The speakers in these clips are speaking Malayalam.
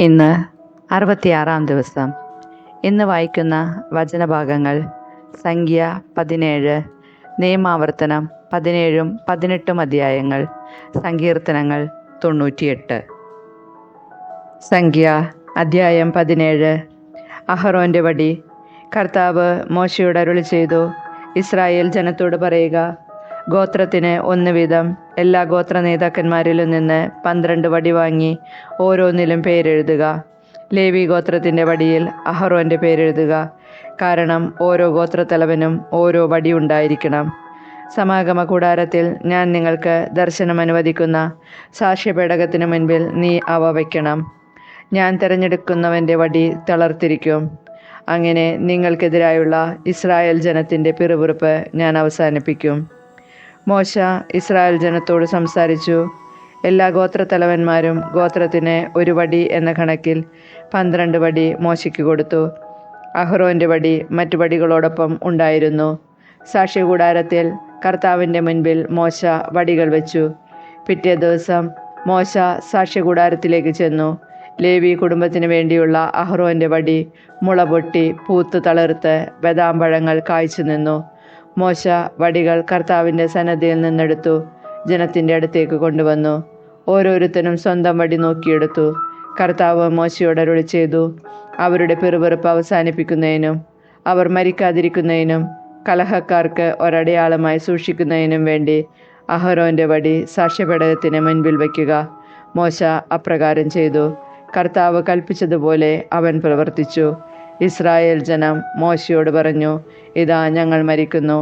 ഇന്ന് 66-ാം ദിവസം. ഇന്ന് വായിക്കുന്ന വചനഭാഗങ്ങൾ സംഖ്യ 17, നിയമാവർത്തനം 17ഉം 18ഉം അധ്യായങ്ങൾ, സങ്കീർത്തനങ്ങൾ 98. സംഖ്യ അധ്യായം 17. അഹറോൻ്റെ വടി. കർത്താവ് മോശയോട് അരുളി ചെയ്തു, ഇസ്രായേൽ ജനത്തോട് പറയുക, ഗോത്രത്തിന് 1 വീതം എല്ലാ ഗോത്ര നേതാക്കന്മാരിലും നിന്ന് 12 വടി വാങ്ങി ഓരോന്നിലും പേരെഴുതുക. ലേവി ഗോത്രത്തിൻ്റെ വടിയിൽ അഹറോൻ്റെ പേരെഴുതുക. കാരണം ഓരോ ഗോത്രത്തലവനും ഓരോ വടി ഉണ്ടായിരിക്കണം. സമാഗമ കൂടാരത്തിൽ ഞാൻ നിങ്ങൾക്ക് ദർശനം അനുവദിക്കുന്ന സാക്ഷ്യപേടകത്തിന് മുൻപിൽ നീ അവ വയ്ക്കണം. ഞാൻ തിരഞ്ഞെടുക്കുന്നവൻ്റെ വടി തളർത്തിരിക്കും. അങ്ങനെ നിങ്ങൾക്കെതിരായുള്ള ഇസ്രായേൽ ജനത്തിൻ്റെ പിറുപിറുപ്പ് ഞാൻ അവസാനിപ്പിക്കും. മോശ ഇസ്രായേൽ ജനത്തോട് സംസാരിച്ചു. എല്ലാ ഗോത്രത്തലവന്മാരും ഗോത്രത്തിന് 1 വടി എന്ന കണക്കിൽ 12 വടി മോശയ്ക്ക് കൊടുത്തു. അഹ്റോൻ്റെ വടി മറ്റു വടികളോടൊപ്പം ഉണ്ടായിരുന്നു. സാക്ഷ്യകൂടാരത്തിൽ കർത്താവിൻ്റെ മുൻപിൽ മോശ വടികൾ വെച്ചു. പിറ്റേ ദിവസം മോശ സാക്ഷ്യകൂടാരത്തിലേക്ക് ചെന്നു. ലേവി കുടുംബത്തിന് വേണ്ടിയുള്ള അഹ്റോൻ്റെ വടി മുള പൊട്ടി പൂത്ത് തളിർത്ത് ബദാംപഴങ്ങൾ കായ്ച്ചു നിന്നു. മോശ വടികൾ കർത്താവിൻ്റെ സന്നദ്ധിയിൽ നിന്നെടുത്തു ജനത്തിൻ്റെ അടുത്തേക്ക് കൊണ്ടുവന്നു. ഓരോരുത്തരും സ്വന്തം വടി നോക്കിയെടുത്തു. കർത്താവ് മോശയോട് അരുളി ചെയ്തു, അവരുടെ പിറുപിറുപ്പ് അവസാനിപ്പിക്കുന്നതിനും അവർ മരിക്കാതിരിക്കുന്നതിനും കലഹക്കാർക്ക് ഒരടയാളമായി സൂക്ഷിക്കുന്നതിനും വേണ്ടി അഹരോൻ്റെ വടി സാക്ഷ്യപേടകത്തിന് മുൻപിൽ വയ്ക്കുക. മോശ അപ്രകാരം ചെയ്തു. കർത്താവ് കൽപ്പിച്ചതുപോലെ അവൻ പ്രവർത്തിച്ചു. ഇസ്രായേൽ ജനം മോശയോട് പറഞ്ഞു, ഇതാ ഞങ്ങൾ മരിക്കുന്നു,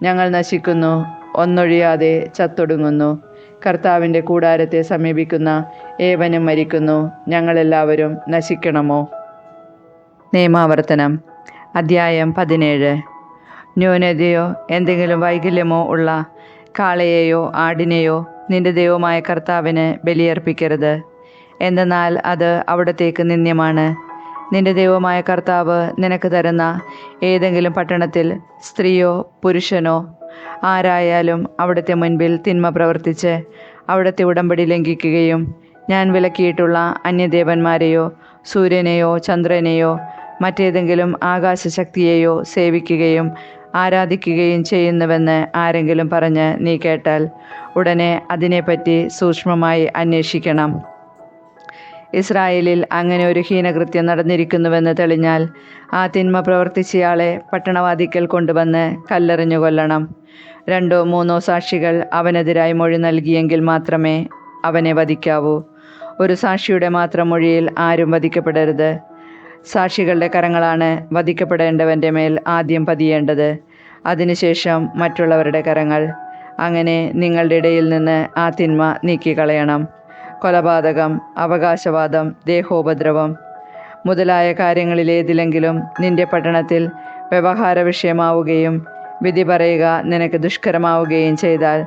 ഞങ്ങൾ നശിക്കുന്നു, ഒന്നൊഴിയാതെ ചത്തൊടുങ്ങുന്നു. കർത്താവിൻ്റെ കൂടാരത്തെ സമീപിക്കുന്ന ഏവനും മരിക്കുന്നു, ഞങ്ങളെല്ലാവരും നശിക്കണമോ? നിയമാവർത്തനം അധ്യായം 17. ന്യൂനതയോ എന്തെങ്കിലും വൈകല്യമോ ഉള്ള കാളയെയോ ആടിനെയോ നിന്റെ ദൈവമായ കർത്താവിന് ബലിയർപ്പിക്കരുത്. എന്തെന്നാൽ അത് അവിടത്തേക്ക് നിന്ദ്യമാണ്. നിന്റെ ദൈവമായ കർത്താവ് നിനക്ക് തരുന്ന ഏതെങ്കിലും പട്ടണത്തിൽ സ്ത്രീയോ പുരുഷനോ ആരായാലും അവിടുത്തെ മുൻപിൽ തിന്മ പ്രവർത്തിച്ച് അവിടുത്തെ ഉടമ്പടി ലംഘിക്കുകയും ഞാൻ വിലക്കിയിട്ടുള്ള അന്യദേവന്മാരെയോ സൂര്യനെയോ ചന്ദ്രനെയോ മറ്റേതെങ്കിലും ആകാശശക്തിയെയോ സേവിക്കുകയും ആരാധിക്കുകയും ചെയ്യുന്നുവെന്ന് ആരെങ്കിലും പറഞ്ഞ് നീ കേട്ടാൽ ഉടനെ അതിനെപ്പറ്റി സൂക്ഷ്മമായി അന്വേഷിക്കണം. ഇസ്രായേലിൽ അങ്ങനെ ഒരു ഹീനകൃത്യം നടന്നിരിക്കുന്നുവെന്ന് തെളിഞ്ഞാൽ ആ തിന്മ പ്രവർത്തിച്ചയാളെ പട്ടണവാതിക്കൽ കൊണ്ടുവന്ന് കല്ലെറിഞ്ഞു കൊല്ലണം. 2 or 3 സാക്ഷികൾ അവനെതിരായി മൊഴി നൽകിയെങ്കിൽ മാത്രമേ അവനെ വധിക്കാവൂ. ഒരു സാക്ഷിയുടെ മാത്രം മൊഴിയിൽ ആരും വധിക്കപ്പെടരുത്. സാക്ഷികളുടെ കരങ്ങളാണ് വധിക്കപ്പെടേണ്ടവൻ്റെ മേൽ ആദ്യം പതിയേണ്ടത്, അതിനുശേഷം മറ്റുള്ളവരുടെ കരങ്ങൾ. അങ്ങനെ നിങ്ങളുടെ ഇടയിൽ നിന്ന് ആ തിന്മ നീക്കിക്കളയണം. കൊലപാതകം, അവകാശവാദം, ദേഹോപദ്രവം മുതലായ കാര്യങ്ങളിലേതിലെങ്കിലും നിന്റെ പട്ടണത്തിൽ വ്യവഹാര വിഷയമാവുകയും വിധി പറയുക നിനക്ക് ദുഷ്കരമാവുകയും ചെയ്താൽ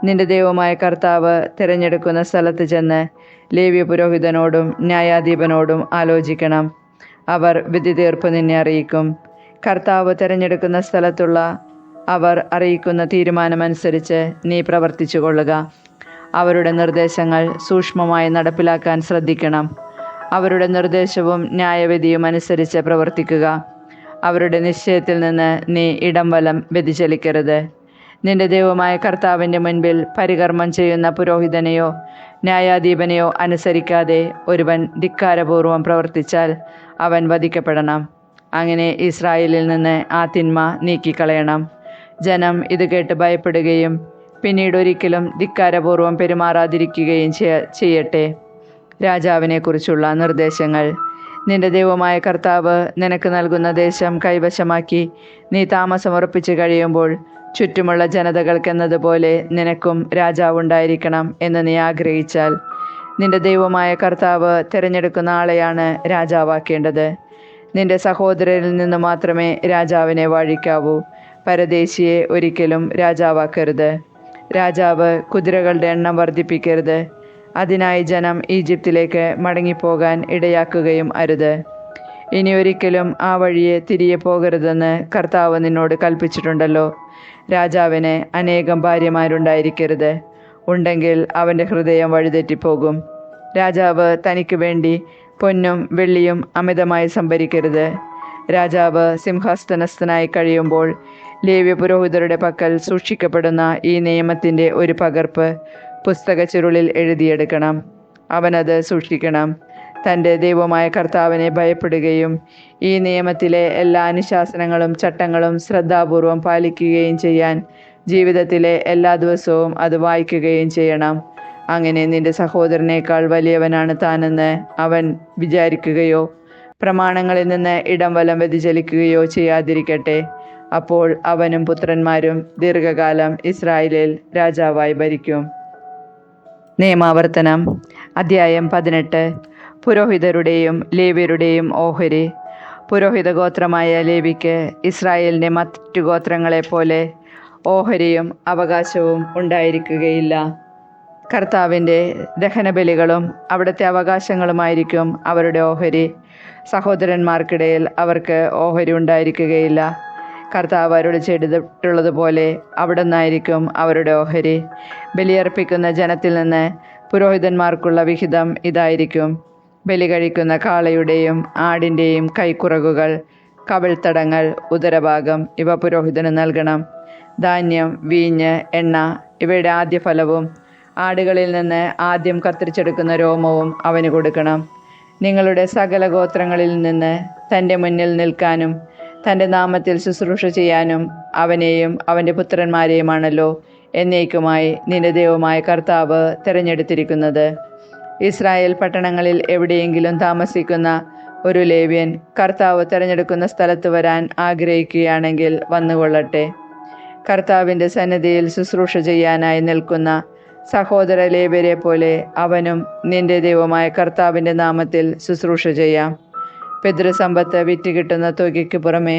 നിന്റെ ദൈവമായ കർത്താവ് തിരഞ്ഞെടുക്കുന്ന സ്ഥലത്ത് ചെന്ന് ലേവ്യ പുരോഹിതനോടും ന്യായാധിപനോടും ആലോചിക്കണം. അവർ വിധി തീർപ്പ് നിന്നെ അറിയിക്കും. കർത്താവ് തിരഞ്ഞെടുക്കുന്ന സ്ഥലത്തുള്ള അവർ അറിയിക്കുന്ന തീരുമാനമനുസരിച്ച് നീ പ്രവർത്തിച്ചു കൊള്ളുക. അവരുടെ നിർദ്ദേശങ്ങൾ സൂക്ഷ്മമായി നടപ്പിലാക്കാൻ ശ്രദ്ധിക്കണം. അവരുടെ നിർദ്ദേശവും ന്യായവിധിയും അനുസരിച്ച് പ്രവർത്തിക്കുക. അവരുടെ നിശ്ചയത്തിൽ നിന്ന് നീ ഇടം വലം വ്യതിചലിക്കരുത്. നിന്റെ ദൈവമായ കർത്താവിൻ്റെ മുൻപിൽ പരികർമ്മം ചെയ്യുന്ന പുരോഹിതനെയോ ന്യായാധിപനെയോ അനുസരിക്കാതെ ഒരുവൻ ധിക്കാരപൂർവം പ്രവർത്തിച്ചാൽ അവൻ വധിക്കപ്പെടണം. അങ്ങനെ ഇസ്രായേലിൽ നിന്ന് ആ തിന്മ നീക്കിക്കളയണം. ജനം ഇത് കേട്ട് ഭയപ്പെടുകയും പിന്നീട് ഒരിക്കലും ധിക്കാരപൂർവം പെരുമാറാതിരിക്കുകയും ചെയ്യട്ടെ. രാജാവിനെക്കുറിച്ചുള്ള നിർദ്ദേശങ്ങൾ. നിന്റെ ദൈവമായ കർത്താവ് നിനക്ക് നൽകുന്ന ദേശം കൈവശമാക്കി നീ താമസമുറപ്പിച്ച് കഴിയുമ്പോൾ ചുറ്റുമുള്ള ജനതകൾക്കെന്നതുപോലെ നിനക്കും രാജാവുണ്ടായിരിക്കണം എന്ന് നീ ആഗ്രഹിച്ചാൽ നിന്റെ ദൈവമായ കർത്താവ് തിരഞ്ഞെടുക്കുന്ന ആളെയാണ് രാജാവാക്കേണ്ടത്. നിന്റെ സഹോദരരിൽ നിന്ന് മാത്രമേ രാജാവിനെ വാഴിക്കാവൂ. പരദേശിയെ ഒരിക്കലും രാജാവാക്കരുത്. രാജാവ് കുതിരകളുടെ എണ്ണം വർദ്ധിപ്പിക്കരുത്. അതിനായി ജനം ഈജിപ്തിലേക്ക് മടങ്ങിപ്പോകാൻ ഇടയാക്കുകയും അരുത്. ഇനി ഒരിക്കലും ആ വഴിയെ തിരികെ പോകരുതെന്ന് കർത്താവ് നിന്നോട് കൽപ്പിച്ചിട്ടുണ്ടല്ലോ. രാജാവിന് അനേകം ഭാര്യമാരുണ്ടായിരിക്കരുത്. ഉണ്ടെങ്കിൽ അവൻ്റെ ഹൃദയം വഴിതെറ്റിപ്പോകും. രാജാവ് തനിക്ക് വേണ്ടി പൊന്നും വെള്ളിയും അമിതമായി സംഭരിക്കരുത്. രാജാവ് സിംഹാസനസ്ഥനായി കഴിയുമ്പോൾ ലേവ്യ പുരോഹിതരുടെ പക്കൽ സൂക്ഷിക്കപ്പെടുന്ന ഈ നിയമത്തിൻ്റെ ഒരു പകർപ്പ് പുസ്തക ചുരുളിൽ എഴുതിയെടുക്കണം. അവനത് സൂക്ഷിക്കണം. തൻ്റെ ദൈവമായ കർത്താവിനെ ഭയപ്പെടുകയും ഈ നിയമത്തിലെ എല്ലാ അനുശാസനങ്ങളും ചട്ടങ്ങളും ശ്രദ്ധാപൂർവം പാലിക്കുകയും ചെയ്യാൻ ജീവിതത്തിലെ എല്ലാ ദിവസവും അത് വായിക്കുകയും ചെയ്യണം. അങ്ങനെ നിന്റെ സഹോദരനേക്കാൾ വലിയവനാണ് താനെന്ന് അവൻ വിചാരിക്കുകയോ പ്രമാണങ്ങളിൽ നിന്ന് ഇടം വലം വ്യതിചലിക്കുകയോ ചെയ്യാതിരിക്കട്ടെ. അപ്പോൾ അവനും പുത്രന്മാരും ദീർഘകാലം ഇസ്രായേലിൽ രാജാവായി ഭരിക്കും. നിയമാവർത്തനം അധ്യായം 18. പുരോഹിതരുടെയും ലേവ്യരുടെയും ഓഹരി. പുരോഹിത ഗോത്രമായ ലേവിക്ക് ഇസ്രായേലിൻ്റെ മറ്റു ഗോത്രങ്ങളെപ്പോലെ ഓഹരിയും അവകാശവും ഉണ്ടായിരിക്കുകയില്ല. കർത്താവിൻ്റെ ദഹനബലികളും അവിടുത്തെ അവകാശങ്ങളുമായിരിക്കും അവരുടെ ഓഹരി. സഹോദരന്മാർക്കിടയിൽ അവർക്ക് ഓഹരി ഉണ്ടായിരിക്കുകയില്ല. കർത്താവ് അരുളി ചെയ്തിട്ടുള്ളതുപോലെ അവിടുന്നായിരിക്കും അവരുടെ ഓഹരി. ബലിയർപ്പിക്കുന്ന ജനത്തിൽ നിന്ന് പുരോഹിതന്മാർക്കുള്ള വിഹിതം ഇതായിരിക്കും: ബലി കഴിക്കുന്ന കാളയുടെയും ആടിൻ്റെയും കൈക്കുറകുകൾ, കവിൾത്തടങ്ങൾ, ഉദരഭാഗം ഇവ പുരോഹിതന് നൽകണം. ധാന്യം, വീഞ്ഞ്, എണ്ണ ഇവയുടെ ആദ്യഫലവും ആടുകളിൽ നിന്ന് ആദ്യം കത്തിരിച്ചെടുക്കുന്ന രോമവും അവന് കൊടുക്കണം. നിങ്ങളുടെ സകല ഗോത്രങ്ങളിൽ നിന്ന് തൻ്റെ മുന്നിൽ നിൽക്കാനും തൻ്റെ നാമത്തിൽ ശുശ്രൂഷ ചെയ്യാനും അവനെയും അവൻ്റെ പുത്രന്മാരെയുമാണല്ലോ എന്നേക്കുമായി നിന്റെ ദൈവമായ കർത്താവ് തിരഞ്ഞെടുത്തിരിക്കുന്നത്. ഇസ്രായേൽ പട്ടണങ്ങളിൽ എവിടെയെങ്കിലും താമസിക്കുന്ന ഒരു ലേവ്യൻ കർത്താവ് തിരഞ്ഞെടുക്കുന്ന സ്ഥലത്ത് വരാൻ ആഗ്രഹിക്കുകയാണെങ്കിൽ വന്നുകൊള്ളട്ടെ. കർത്താവിൻ്റെ സന്നിധിയിൽ ശുശ്രൂഷ ചെയ്യാനായി നിൽക്കുന്ന സഹോദര ലേവ്യരെ പോലെ അവനും നിന്റെ ദൈവമായ കർത്താവിൻ്റെ നാമത്തിൽ ശുശ്രൂഷ ചെയ്യാം. പിതൃസമ്പത്ത് വിറ്റ് കിട്ടുന്ന തുകയ്ക്ക് പുറമെ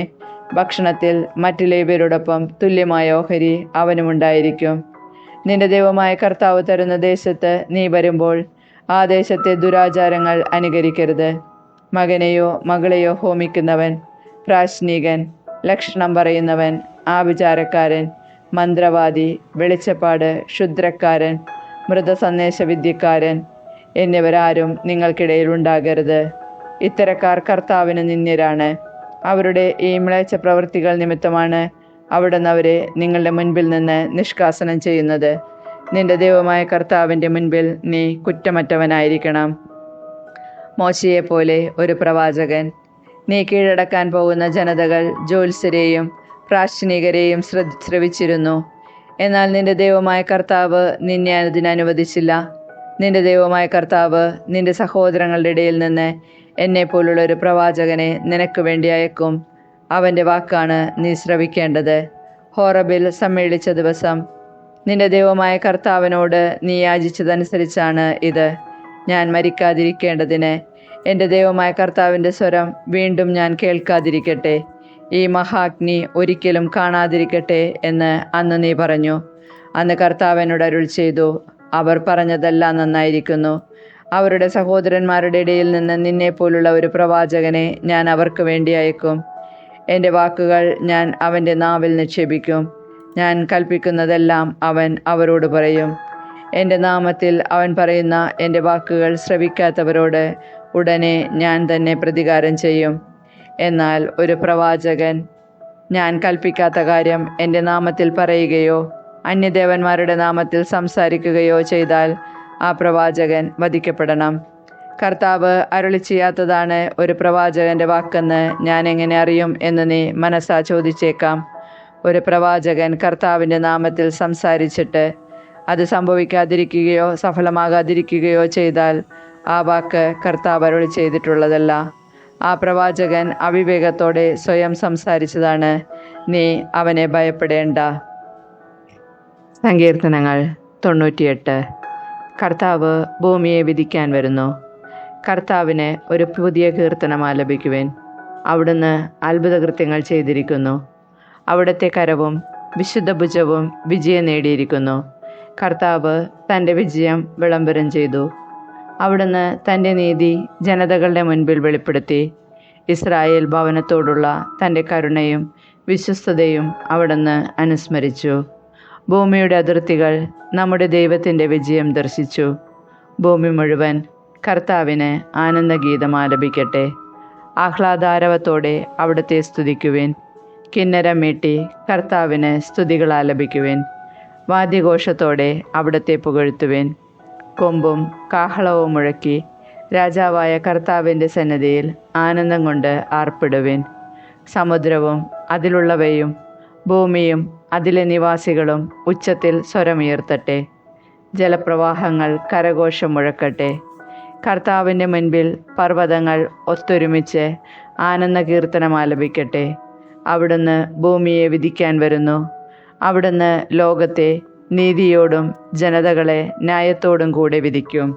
ഭക്ഷണത്തിൽ മറ്റ് ലേവ്യരോടൊപ്പം തുല്യമായ ഓഹരി അവനുമുണ്ടായിരിക്കും. നിന്റെ ദൈവമായ കർത്താവ് തരുന്ന ദേശത്ത് നീ വരുമ്പോൾ ആ ദേശത്തെ ദുരാചാരങ്ങൾ അനുകരിക്കരുത്. മകനെയോ മകളെയോ ഹോമിക്കുന്നവൻ, പ്രാശ്നീകൻ, ലക്ഷണം പറയുന്നവൻ, ആഭിചാരക്കാരൻ, മന്ത്രവാദി, വെളിച്ചപ്പാട്, ക്ഷുദ്രക്കാരൻ, മൃതസന്ദേശവിദ്യക്കാരൻ എന്നിവരാരും നിങ്ങൾക്കിടയിൽ ഉണ്ടാകരുത്. ഇത്തരക്കാർ കർത്താവിന് നിന്ദ്യരാണ്. അവരുടെ ഈ മ്ലേച്ഛ പ്രവൃത്തികൾ നിമിത്തമാണ് അവിടുന്ന് അവരെ നിങ്ങളുടെ മുൻപിൽ നിന്ന് നിഷ്കാസനം ചെയ്യുന്നത്. നിന്റെ ദൈവമായ കർത്താവിൻ്റെ മുൻപിൽ നീ കുറ്റമറ്റവനായിരിക്കണം. മോശയെപ്പോലെ ഒരു പ്രവാചകൻ. നീ കീഴടക്കാൻ പോകുന്ന ജനതകൾ ജ്യോത്സ്യരെയും പ്രാശ്നികരെയും ശ്രവിച്ചിരുന്നു. എന്നാൽ നിന്റെ ദൈവമായ കർത്താവ് നിന്നെ അതിനനുവദിച്ചില്ല. നിന്റെ ദൈവമായ കർത്താവ് നിന്റെ സഹോദരങ്ങളുടെ ഇടയിൽ നിന്ന് എന്നെപ്പോലുള്ള ഒരു പ്രവാചകനെ നിനക്ക് വേണ്ടി അയക്കും. അവൻ്റെ വാക്കാണ് നീ ശ്രവിക്കേണ്ടത്. ഹോറബിൽ സമ്മേളിച്ച ദിവസം നിന്റെ ദൈവമായ കർത്താവിനോട് നീ യാചിച്ചതനുസരിച്ചാണ് ഇത്. ഞാൻ മരിക്കാതിരിക്കേണ്ടതിന് എൻ്റെ ദൈവമായ കർത്താവിൻ്റെ സ്വരം വീണ്ടും ഞാൻ കേൾക്കാതിരിക്കട്ടെ, ഈ മഹാഗ്നി ഒരിക്കലും കാണാതിരിക്കട്ടെ എന്ന് അന്ന് നീ പറഞ്ഞു. അന്ന് കർത്താവിനോട് അരുൾ ചെയ്തു, അവർ പറഞ്ഞതെല്ലാം നന്നായിരിക്കുന്നു. അവരുടെ സഹോദരന്മാരുടെ ഇടയിൽ നിന്ന് നിന്നെപ്പോലുള്ള ഒരു പ്രവാചകനെ ഞാൻ അവർക്ക് വേണ്ടി അയക്കും. എൻ്റെ വാക്കുകൾ ഞാൻ അവൻ്റെ നാവിൽ നിക്ഷേപിക്കും. ഞാൻ കൽപ്പിക്കുന്നതെല്ലാം അവൻ അവരോട് പറയും. എൻ്റെ നാമത്തിൽ അവൻ പറയുന്ന എൻ്റെ വാക്കുകൾ ശ്രവിക്കാത്തവരോട് ഉടനെ ഞാൻ തന്നെ പ്രതികാരം ചെയ്യും. എന്നാൽ ഒരു പ്രവാചകൻ ഞാൻ കൽപ്പിക്കാത്ത കാര്യം എൻ്റെ നാമത്തിൽ പറയുകയോ അന്യദേവന്മാരുടെ നാമത്തിൽ സംസാരിക്കുകയോ ചെയ്താൽ ആ പ്രവാചകൻ വധിക്കപ്പെടണം. കർത്താവ് അരുളി ചെയ്യാത്തതാണ് ഒരു പ്രവാചകൻ്റെ വാക്കെന്ന് ഞാൻ എങ്ങനെ അറിയും എന്ന് നീ മനസ്സാ ചോദിച്ചേക്കാം. ഒരു പ്രവാചകൻ കർത്താവിൻ്റെ നാമത്തിൽ സംസാരിച്ചിട്ട് അത് സംഭവിക്കാതിരിക്കുകയോ സഫലമാകാതിരിക്കുകയോ ചെയ്താൽ ആ വാക്ക് കർത്താവ് അരുളി ചെയ്തിട്ടുള്ളതല്ല. ആ പ്രവാചകൻ അവിവേകത്തോടെ സ്വയം സംസാരിച്ചതാണ്. നീ അവനെ ഭയപ്പെടേണ്ട. സങ്കീർത്തനങ്ങൾ 98. കർത്താവ് ഭൂമിയെ വിധിക്കാൻ വരുന്നു. കർത്താവിന് ഒരു പുതിയ കീർത്തനം ആലപിക്കുവിൻ. അവിടുന്ന് അത്ഭുതകൃത്യങ്ങൾ ചെയ്തിരിക്കുന്നു. അവിടുത്തെ കരവും വിശുദ്ധ ഭുജവും വിജയം നേടിയിരിക്കുന്നു. കർത്താവ് തൻ്റെ വിജയം വിളംബരം ചെയ്തു. അവിടുന്ന് തൻ്റെ നീതി ജനതകളുടെ മുൻപിൽ വെളിപ്പെടുത്തി. ഇസ്രായേൽ ഭവനത്തോടുള്ള തൻ്റെ കരുണയും വിശ്വസ്തതയും അവിടുന്ന് അനുസ്മരിച്ചു. ഭൂമിയുടെ അതിർത്തികൾ നമ്മുടെ ദൈവത്തിൻ്റെ വിജയം ദർശിച്ചു. ഭൂമി മുഴുവൻ കർത്താവിന് ആനന്ദഗീതം ആലപിക്കട്ടെ. ആഹ്ലാദാരവത്തോടെ അവിടുത്തെ സ്തുതിക്കുവിൻ. കിന്നരം മീട്ടി കർത്താവിന് സ്തുതികൾ ആലപിക്കുവിൻ. വാദ്യഘോഷത്തോടെ അവിടുത്തെ പുകഴ്ത്തുവിൻ. കൊമ്പും കാഹളവും മുഴക്കി രാജാവായ കർത്താവിൻ്റെ സന്നിധിയിൽ ആനന്ദം കൊണ്ട് ആർപ്പിടുവിൻ. സമുദ്രവും അതിലുള്ളവയും ഭൂമിയും അതിലെ നിവാസികളും ഉച്ചത്തിൽ സ്വരമുയർത്തട്ടെ. ജലപ്രവാഹങ്ങൾ കരഘോഷം മുഴക്കട്ടെ. കർത്താവിൻ്റെ മുൻപിൽ പർവ്വതങ്ങൾ ഒത്തൊരുമിച്ച് ആനന്ദ കീർത്തനം ആലപിക്കട്ടെ. അവിടുന്ന് ഭൂമിയെ വിധിക്കാൻ വരുന്നു. അവിടുന്ന് ലോകത്തെ നീതിയോടും ജനതകളെ ന്യായത്തോടും കൂടെ വിധിക്കും.